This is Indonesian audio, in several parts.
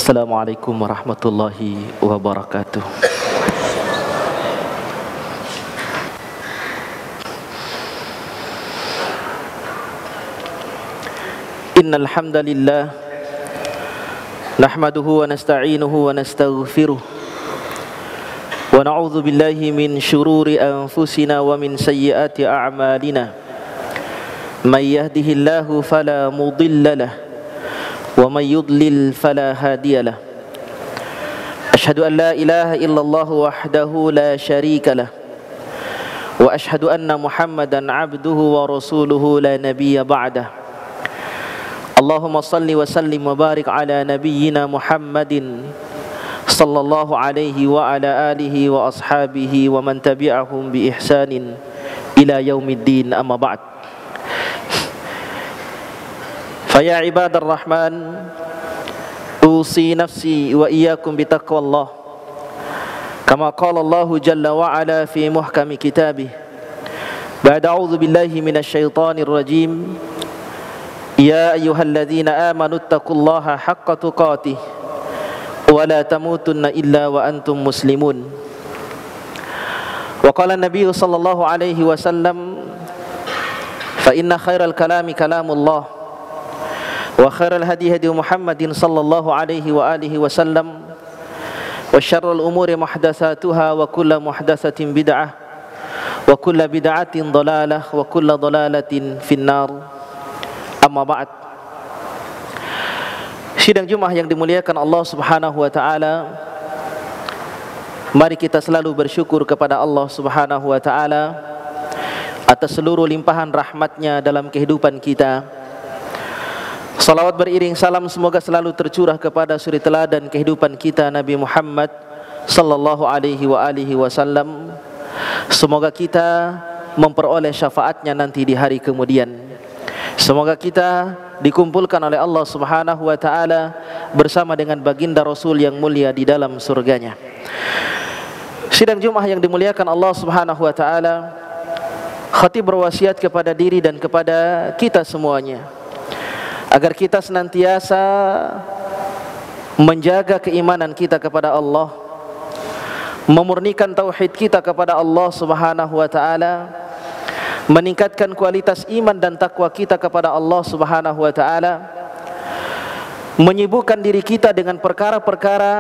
Assalamualaikum warahmatullahi wabarakatuh. Innal hamdalillah nahmaduhu wa nasta'inuhu wa nastaghfiruh wa na'udzu billahi min shururi anfusina wa min sayyiati a'malina. May yahdihillahu fala mudilla lahu wa may yudlil fala hadiya lahu. Asyhadu an la ilaha illallah wahdahu la syarika lahu wa asyhadu anna Muhammadan abduhu wa rasuluhu la nabiyya ba'dah. Allahumma salli wa sallim wa barik ala nabiyyina Muhammadin sallallahu alaihi wa ala alihi wa ashabihi wa man tabi'ahum bi ihsanin ila yaumiddin, amma ba'd. Faya ibadar rahman, usi nafsi wa iyyakum bitaqwallah kama qala Allah jalla wa ala fi muhkami kitabih. Ba'da a'udzu billahi minasy syaithanir rajim. Ya ayyuhalladzina amanu taqullaha haqqa tuqatih wa la tamutunna illa wa antum muslimun. Wa qala an-nabiy sallallahu alaihi wasallam, fa inna khairal kalami kalamullah wa khairal hadi hadi Muhammadin sallallahu alaihi wa alihi wasallam wa syarrul umuri muhdatsatuha wa kullu muhdatsatin bid'ah wa kullu bid'atin dhalalah wa kullu dhalalatin finnar. Amma ba'd. Sidang Jumat yang dimuliakan Allah Subhanahu wa taala, mari kita selalu bersyukur kepada Allah Subhanahu wa taala atas seluruh limpahan rahmat-Nya dalam kehidupan kita. Salawat beriring salam semoga selalu tercurah kepada suri teladan kehidupan kita, Nabi Muhammad sallallahu alaihi wa alihi wasallam. Semoga kita memperoleh syafaatnya nanti di hari kemudian. Semoga kita dikumpulkan oleh Allah Subhanahu wa taala bersama dengan baginda Rasul yang mulia di dalam surganya. Sidang Jumat yang dimuliakan Allah Subhanahu wa taala, khatib berwasiat kepada diri dan kepada kita semuanya agar kita senantiasa menjaga keimanan kita kepada Allah, memurnikan tauhid kita kepada Allah Subhanahu wa taala, meningkatkan kualitas iman dan takwa kita kepada Allah Subhanahu wa taala, menyibukkan diri kita dengan perkara-perkara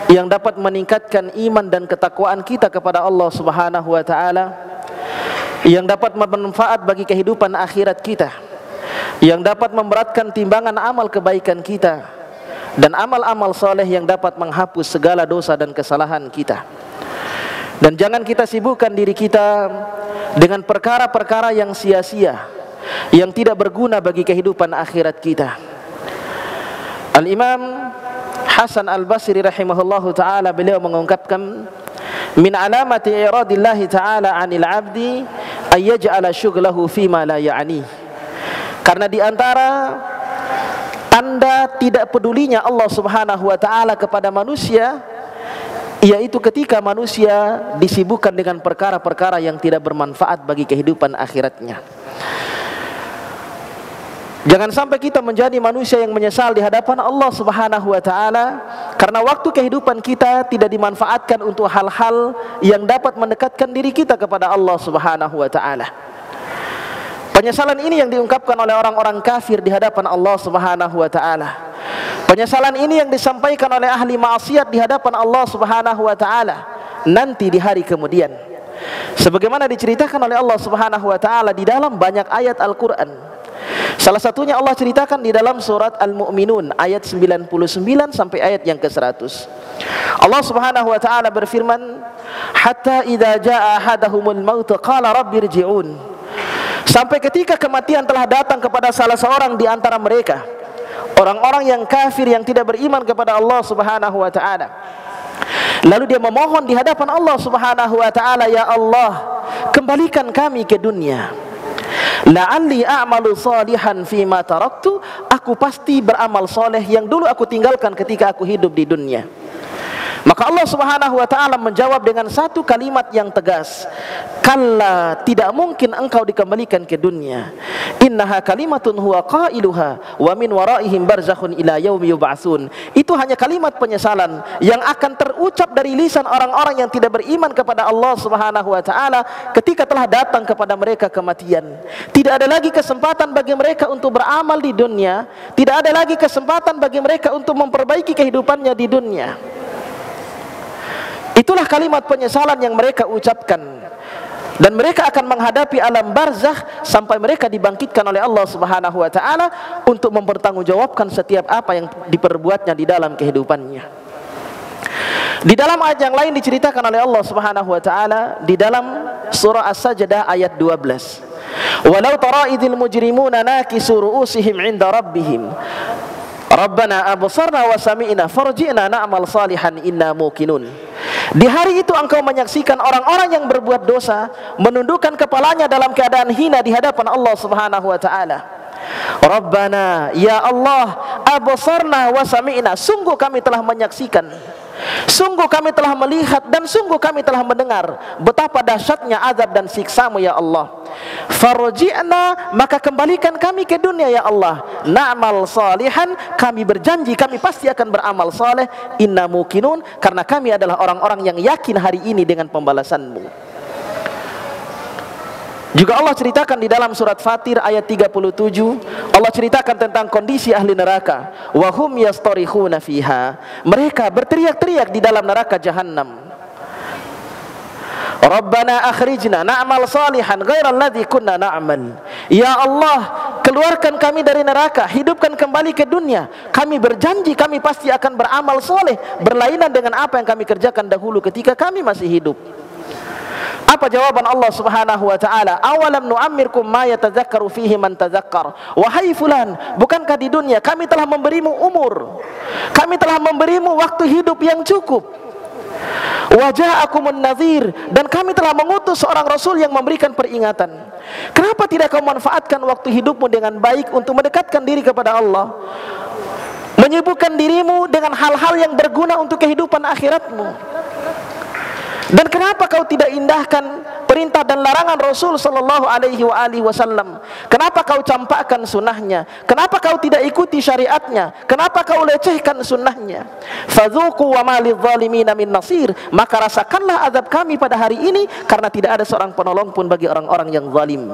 yang dapat meningkatkan iman dan ketakwaan kita kepada Allah Subhanahu wa taala, yang dapat bermanfaat bagi kehidupan akhirat kita, yang dapat memberatkan timbangan amal kebaikan kita dan amal-amal soleh yang dapat menghapus segala dosa dan kesalahan kita. Dan jangan kita sibukkan diri kita dengan perkara-perkara yang sia-sia, yang tidak berguna bagi kehidupan akhirat kita. Al-Imam Hasan Al-Basri rahimahullahu ta'ala, beliau mengungkapkan, min alamati iradillahi ta'ala anil abdi ayyaj'ala syughlahu fima la ya'ni. Karena di antara tanda tidak pedulinya Allah Subhanahu wa ta'ala kepada manusia, yaitu ketika manusia disibukkan dengan perkara-perkara yang tidak bermanfaat bagi kehidupan akhiratnya. Jangan sampai kita menjadi manusia yang menyesal di hadapan Allah Subhanahu wa taala karena waktu kehidupan kita tidak dimanfaatkan untuk hal-hal yang dapat mendekatkan diri kita kepada Allah Subhanahu wa taala. Penyesalan ini yang diungkapkan oleh orang-orang kafir di hadapan Allah Subhanahu wa taala. Penyesalan ini yang disampaikan oleh ahli maksiat di hadapan Allah Subhanahu wa taala nanti di hari kemudian. Sebagaimana diceritakan oleh Allah Subhanahu wa taala di dalam banyak ayat Al-Qur'an. Salah satunya Allah ceritakan di dalam surat Al-Mu'minun ayat 99 sampai ayat yang ke-100. Allah Subhanahu wa taala berfirman, "Hatta idza jaa ahadahumul maut qala rabbirji'un." Sampai ketika kematian telah datang kepada salah seorang di antara mereka, orang-orang yang kafir yang tidak beriman kepada Allah Subhanahu wa taala. Lalu dia memohon di hadapan Allah Subhanahu wa taala, "Ya Allah, kembalikan kami ke dunia. La'alli a'malu salihan fima taraktu." Aku pasti beramal soleh yang dulu aku tinggalkan ketika aku hidup di dunia. Maka Allah Subhanahu wa taala menjawab dengan satu kalimat yang tegas, "Kalla, tidak mungkin engkau dikembalikan ke dunia. Innaha kalimatun huwa qailuha wa min waraihim barzakhun ila yaumi yub'atsun. Itu hanya kalimat penyesalan yang akan terucap dari lisan orang-orang yang tidak beriman kepada Allah Subhanahu wa taala ketika telah datang kepada mereka kematian. Tidak ada lagi kesempatan bagi mereka untuk beramal di dunia, tidak ada lagi kesempatan bagi mereka untuk memperbaiki kehidupannya di dunia. Itulah kalimat penyesalan yang mereka ucapkan. Dan mereka akan menghadapi alam barzakh sampai mereka dibangkitkan oleh Allah Subhanahu wa taala untuk mempertanggungjawabkan setiap apa yang diperbuatnya di dalam kehidupannya. Di dalam ayat yang lain diceritakan oleh Allah Subhanahu wa taala di dalam surah As-Sajdah ayat 12. Walau tara idzil mujrimuna nakisu ru'usihim 'inda rabbihim Rabbana absarna wa sami'na farji'na na'mal salihan inna muqinun. Di hari itu engkau menyaksikan orang-orang yang berbuat dosa menundukkan kepalanya dalam keadaan hina di hadapan Allah Subhanahu wa taala. Rabbana, ya Allah, absarna wa sami'na, sungguh kami telah menyaksikan, sungguh kami telah melihat, dan sungguh kami telah mendengar betapa dahsyatnya azab dan siksa-Mu ya Allah. Farji'na, maka kembalikan kami ke dunia ya Allah. Na'mal salihan, kami berjanji kami pasti akan beramal saleh. Inna muqinun, karena kami adalah orang-orang yang yakin hari ini dengan pembalasan-Mu. Juga Allah ceritakan di dalam surat Fatir ayat 37, Allah ceritakan tentang kondisi ahli neraka. Wa hum yastarihuna fiha, mereka berteriak-teriak di dalam neraka Jahannam. Rabbana akhrijna na'mal salihan ghairal ladzi kunna na'mal. Ya Allah, keluarkan kami dari neraka, hidupkan kembali ke dunia. Kami berjanji kami pasti akan beramal soleh berlainan dengan apa yang kami kerjakan dahulu ketika kami masih hidup. Apa jawaban Allah Subhanahu wa taala? Awalam nu'ammirkum ma yatadzakkaru fihi man tadzakkar. Wahai fulan, bukankah di dunia kami telah memberimu umur, kami telah memberimu waktu hidup yang cukup. Waja'akumun nadhir, dan kami telah mengutus seorang rasul yang memberikan peringatan. Kenapa tidak kau manfaatkan waktu hidupmu dengan baik untuk mendekatkan diri kepada Allah, menyibukkan dirimu dengan hal-hal yang berguna untuk kehidupan akhiratmu? Dan kenapa kau tidak indahkan perintah dan larangan Rasul sallallahu alaihi wasallam? Kenapa kau campakkan sunnahnya? Kenapa kau tidak ikuti syariatnya? Kenapa kau lecehkan sunnahnya? Fadzuqu wa ma lidzalimina min nasir, maka rasakanlah azab kami pada hari ini karena tidak ada seorang penolong pun bagi orang-orang yang zalim.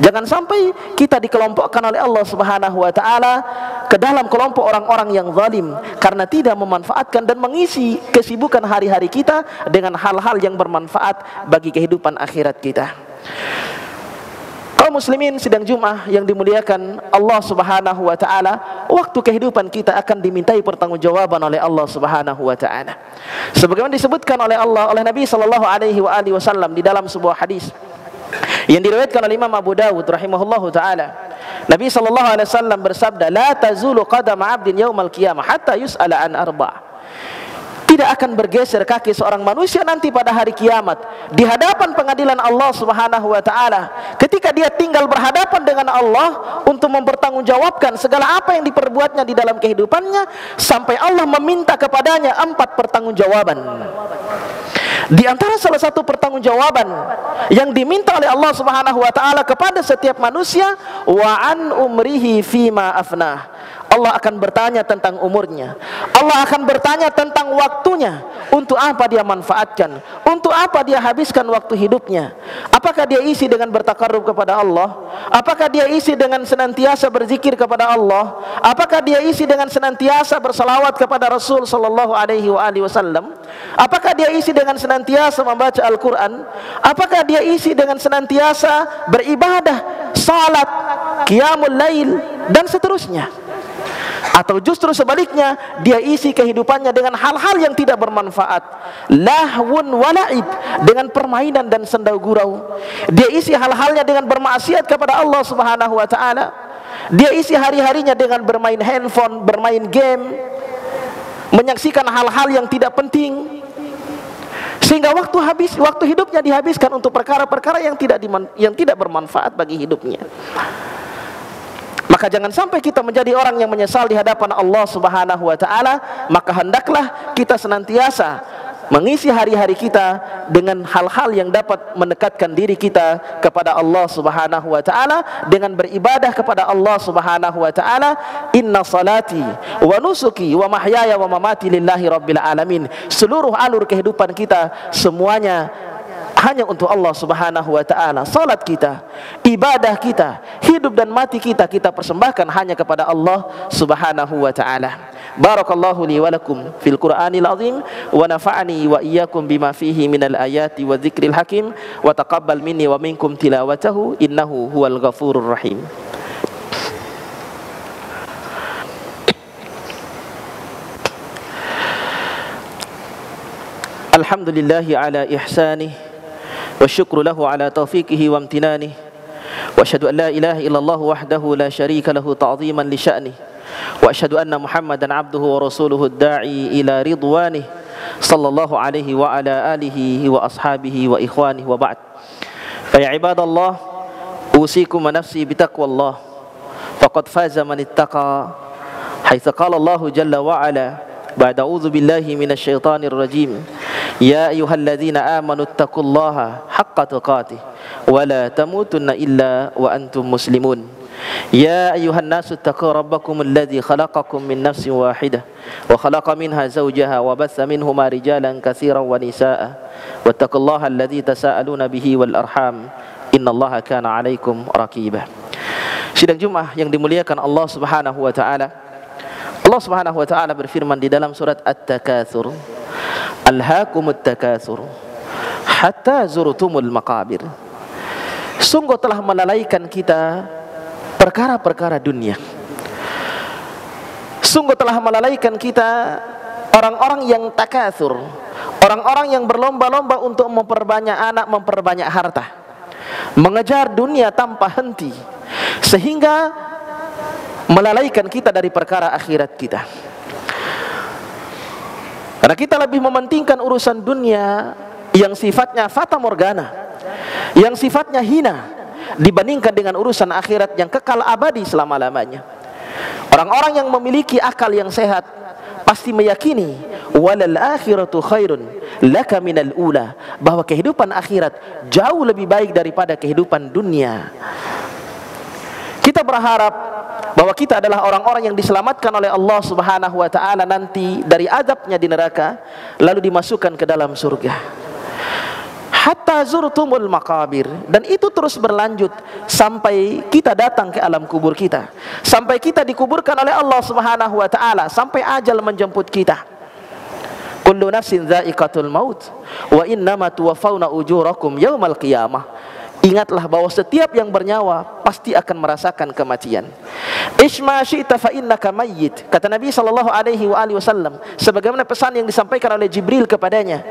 Jangan sampai kita dikelompokkan oleh Allah Subhanahu wa taala ke dalam kelompok orang-orang yang zalim karena tidak memanfaatkan dan mengisi kesibukan hari-hari kita dengan hal-hal yang bermanfaat bagi kehidupan akhirat kita. Kaum muslimin sidang Jumat yang dimuliakan Allah Subhanahu wa taala, waktu kehidupan kita akan dimintai pertanggungjawaban oleh Allah Subhanahu wa taala. Sebagaimana disebutkan oleh Allah, oleh Nabi sallallahu alaihi wasallam di dalam sebuah hadis yang diriwayatkan oleh Imam Abu Dawud rahimahullahu taala. Nabi sallallahu alaihi wasallam bersabda, "La tazulu qadam 'abdin yaumal qiyamah hatta yus'ala an arba'." Tidak akan bergeser kaki seorang manusia nanti pada hari kiamat di hadapan pengadilan Allah Subhanahu wa taala, ketika dia tinggal berhadapan dengan Allah untuk mempertanggungjawabkan segala apa yang diperbuatnya di dalam kehidupannya, sampai Allah meminta kepadanya 4 pertanggungjawaban. Di antara salah satu pertanggungjawaban yang diminta oleh Allah Subhanahu wa taala kepada setiap manusia, wa an umrihi fima afnah. Allah akan bertanya tentang umurnya. Allah akan bertanya tentang waktunya. Untuk apa dia manfaatkan? Untuk apa dia habiskan waktu hidupnya? Apakah dia isi dengan bertakarrub kepada Allah? Apakah dia isi dengan senantiasa berzikir kepada Allah? Apakah dia isi dengan senantiasa bersalawat kepada Rasul sallallahu alaihi wasallam? Apakah dia isi dengan senantiasa membaca Al-Quran? Apakah dia isi dengan senantiasa beribadah, salat, qiyamul lail, dan seterusnya? Atau justru sebaliknya, dia isi kehidupannya dengan hal-hal yang tidak bermanfaat, lahwun wala'ib, dengan permainan dan sendau gurau. Dia isi hal-halnya dengan bermaksiat kepada Allah Subhanahu wa taala. Dia isi hari-harinya dengan bermain handphone, bermain game, menyaksikan hal-hal yang tidak penting, sehingga waktu hidupnya dihabiskan untuk perkara-perkara yang tidak bermanfaat bagi hidupnya. Maka jangan sampai kita menjadi orang yang menyesal di hadapan Allah Subhanahu wa taala. Maka hendaklah kita senantiasa mengisi hari-hari kita dengan hal-hal yang dapat mendekatkan diri kita kepada Allah Subhanahu wa taala, dengan beribadah kepada Allah Subhanahu wa taala. Inna salati wa nusuki wa mahyaya wa mamati lillahi rabbil alamin. Seluruh alur kehidupan kita semuanya hanya untuk Allah Subhanahu wa taala. Salat kita, ibadah kita, hidup dan mati kita, kita persembahkan hanya kepada Allah Subhanahu wa taala. Barakallahu li wa lakum fil Qur'anil azim wa nafa'ani wa iyyakum bima fihi minal ayati wa dzikril hakim wa taqabbal minni wa minkum tilawatahu innahu huwal ghafurur rahim. Alhamdulillahi ala ihsanih wa syukru lahu ala taufiqihi wa amtinanih wa asyhadu an la ilaha illallah wahdahu la syarika lahu ta'ziman li sya'nih wa asyhadu anna Muhammadan abduhu wa rasuluhu ad-da'i ila ridwanih sallallahu alaihi wa ala alihi wa ashabihi wa ikhwanihi wa ba'd. Fa ya ibadallah, usikum wa nafsi bitaqwallah faqad faza man ittaqa, haitsu qala Allah jalla wa ala ba'da a'udzu billahi minasy syaithanir rajim, ya ayyuhalladzina amanu ittaqullaha haqqa tuqatih wa la tamutunna illa wa antum muslimun. يا أيها الناس اتقوا ربكم الذي خلقكم من نفس واحدة وخلق منها زوجها وبث منهما رجالا كثيرا ونساء واتقوا الله الذي تساءلون به والأرحام إن الله كان عليكم رقيبا. Sidang Jumat yang dimuliakan Allah Subhanahu wa taala. Allah Subhanahu wa taala berfirman di dalam surat At-Takatsur, Alhaakumut takatsur hatta zurtumul maqabir. Sungguh telah melalaikan kita perkara-perkara dunia. Sungguh telah melalaikan kita orang-orang yang takatsur, orang-orang yang berlomba-lomba untuk memperbanyak anak, memperbanyak harta, mengejar dunia tanpa henti, sehingga melalaikan kita dari perkara akhirat kita. Karena kita lebih mementingkan urusan dunia yang sifatnya fata morgana, yang sifatnya hina, dibandingkan dengan urusan akhirat yang kekal abadi selama-lamanya. Orang-orang yang memiliki akal yang sehat pasti meyakini walal akhiratu khairun laka minal ula, bahwa kehidupan akhirat jauh lebih baik daripada kehidupan dunia. Kita berharap bahwa kita adalah orang-orang yang diselamatkan oleh Allah Subhanahu wa taala nanti dari azabnya di neraka, lalu dimasukkan ke dalam surga. Hatta zurtumul maqabir, dan itu terus berlanjut sampai kita datang ke alam kubur kita, sampai kita dikuburkan oleh Allah Subhanahu wa taala, sampai ajal menjemput kita. Kullu nafsin dha'iqatul maut wa innama tuwaffawna ujurakum yaumal qiyamah. Ingatlah bahwa setiap yang bernyawa pasti akan merasakan kematian. Isma syi'ta fa innaka mayyit, kata Nabi sallallahu alaihi wasallam, sebagaimana pesan yang disampaikan oleh Jibril kepadanya.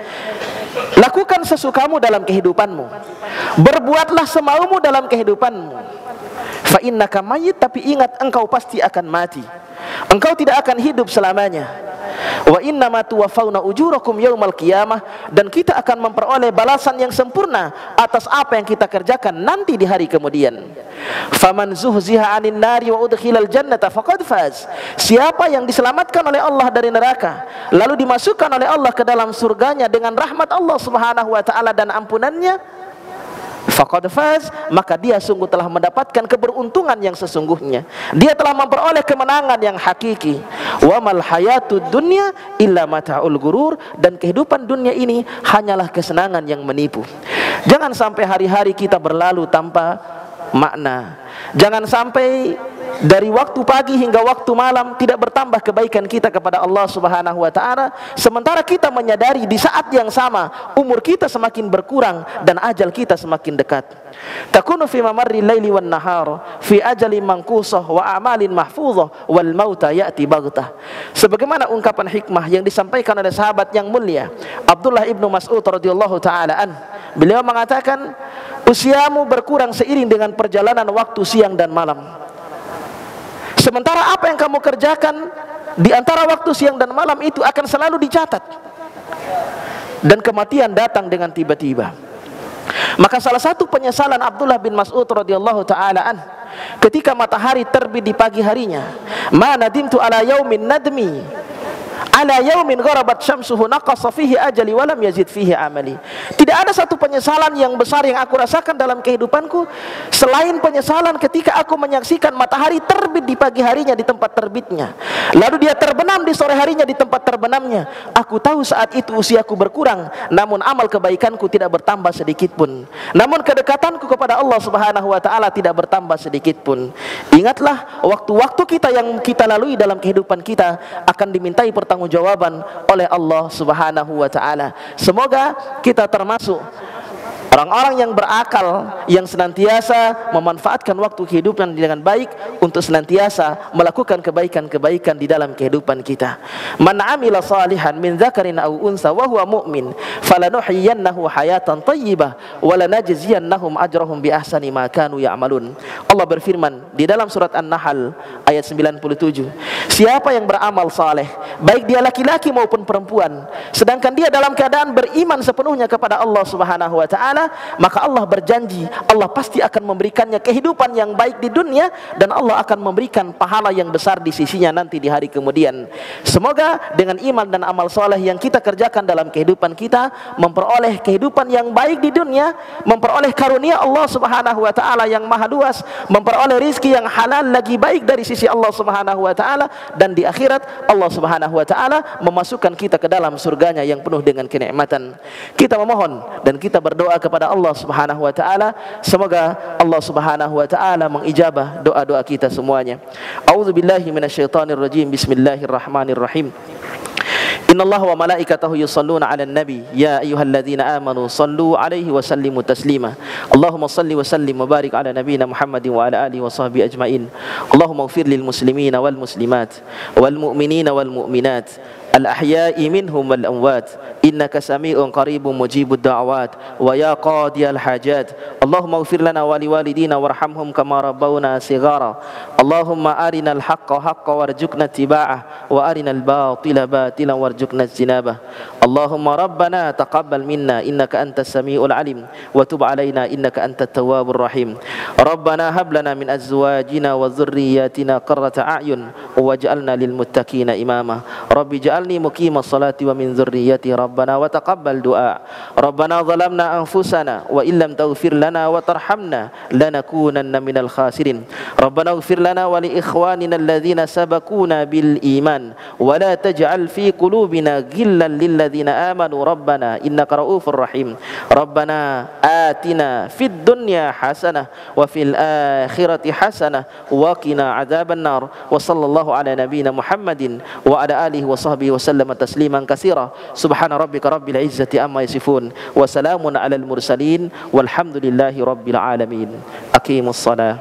Lakukan sesukamu dalam kehidupanmu, berbuatlah semaumu dalam kehidupanmu. Fa innaka mayyit, tapi ingat engkau pasti akan mati. Engkau tidak akan hidup selamanya. Wa innama tuwaffawna ujurakum yaumal qiyamah, dan kita akan memperoleh balasan yang sempurna atas apa yang kita kerjakan nanti di hari kemudian. Faman zuhziha 'anil nari wa udkhilal jannata faqad faz. Siapa yang diselamatkan oleh Allah dari neraka, lalu dimasukkan oleh Allah ke dalam surganya dengan rahmat Allah Subhanahu wa taala dan ampunannya, faqad faz, maka dia sungguh telah mendapatkan keberuntungan yang sesungguhnya. Dia telah memperoleh kemenangan yang hakiki. Wa mal hayatud dunya illa mata'ul gurur, dan kehidupan dunia ini hanyalah kesenangan yang menipu. Jangan sampai hari-hari kita berlalu tanpa makna. Jangan sampai dari waktu pagi hingga waktu malam tidak bertambah kebaikan kita kepada Allah Subhanahu wa taala, sementara kita menyadari di saat yang sama umur kita semakin berkurang dan ajal kita semakin dekat. Takunu fi mamarri laili wan nahar fi ajalin manqusah wa amalin mahfuzah wal mauta ya'ti baghtah. Sebagaimana ungkapan hikmah yang disampaikan oleh sahabat yang mulia Abdullah ibnu Mas'ud radhiyallahu taala an. Beliau mengatakan, usiamu berkurang seiring dengan perjalanan waktu siang dan malam. Sementara apa yang kamu kerjakan di antara waktu siang dan malam itu akan selalu dicatat. Dan kematian datang dengan tiba-tiba. Maka salah satu penyesalan Abdullah bin Mas'ud radhiyallahu taala an, ketika matahari terbit di pagi harinya, ma nadimtu ala yaumin nadmi, ala yaumin gharabat syamsuhu naqasa fihi ajali wa lam yazid fihi amali. Tidak ada satu penyesalan yang besar yang aku rasakan dalam kehidupanku selain penyesalan ketika aku menyaksikan matahari terbit di pagi harinya di tempat terbitnya, lalu dia terbenam di sore harinya di tempat terbenamnya. Aku tahu saat itu usiaku berkurang, namun amal kebaikanku tidak bertambah sedikit pun. Namun kedekatanku kepada Allah Subhanahu wa taala tidak bertambah sedikit pun. Ingatlah, waktu-waktu kita yang kita lalui dalam kehidupan kita akan dimintai pertanggungjawaban oleh Allah Subhanahu wa taala. Semoga kita termasuk orang-orang yang berakal, yang senantiasa memanfaatkan waktu kehidupan dengan baik untuk senantiasa melakukan kebaikan-kebaikan di dalam kehidupan kita. Man amila salihan min dzakarin aw unsa wa huwa mu'min falanuhyiyannahu hayatan thayyibah wa lanajziyannahum ajrahum bi ahsani ma kanu ya'malun. Allah berfirman di dalam surat An-Nahl ayat 97, siapa yang beramal saleh, baik dia laki-laki maupun perempuan, sedangkan dia dalam keadaan beriman sepenuhnya kepada Allah Subhanahu wa taala, maka Allah berjanji Allah pasti akan memberikannya kehidupan yang baik di dunia, dan Allah akan memberikan pahala yang besar di sisinya nanti di hari kemudian. Semoga dengan iman dan amal soleh yang kita kerjakan dalam kehidupan kita, memperoleh kehidupan yang baik di dunia, memperoleh karunia Allah Subhanahu wa taala yang maha luas, memperoleh rizki yang halal lagi baik dari sisi Allah Subhanahu wa taala, dan di akhirat Allah Subhanahu wa taala memasukkan kita ke dalam surganya yang penuh dengan kenikmatan. Kita memohon dan kita berdoa kepada Allah Subhanahu wa taala, semoga Allah Subhanahu wa taala mengijabah doa-doa kita semuanya. A'udzubillahi minasyaitonir rajim. Bismillahirrahmanirrahim. Innallaha wa malaikatahu yusalluna 'alan nabi ya ayyuhalladzina amanu sallu 'alaihi wa sallimu taslima. Allahumma salli wa sallim wa barik 'ala nabiyyina Muhammadin wa 'ala alihi wa sahbihi ajmain. Allahumma ighfir lil muslimina wal muslimat wal mu'minina wal mu'minat الأحياء منهم والأموات إنك سميع قريب مجيب الدعوات ويا قاضي الحاجات اللهم اغفر لنا ولوالدينا وارحمهم كما ربونا صغارا اللهم أرنا الحق حقا وارزقنا اتباعه وأرنا الباطل باطلا وارزقنا اجتنابه اللهم ربنا تقبل منا إنك أنت السميع العليم وتب علينا إنك أنت التواب الرحيم ربنا هب لنا من أزواجنا وذرياتنا قرة أعين واجعلنا للمتقين إماما رب اجعل مقيم الصلاة ومن ذريتي ربنا وتقبل دعاء ربنا ظلمنا أنفسنا وإن لم تغفر لنا وترحمنا لنكونن من الخاسرين ربنا اغفر لنا ولإخواننا الذين سبقونا بالإيمان ولا تجعل في قلوبنا غلا للذين آمنوا ربنا إنك رؤوف رحيم ربنا آتنا في الدنيا حسنة وفي الآخرة حسنة وقنا عذاب النار وصلى الله على نبينا محمد وعلى آله وصحبه وسلم تسليما كثيرا سبحان ربك رب العزة عما يصفون وسلام على المرسلين والحمد لله رب العالمين. أقيموا الصلاة.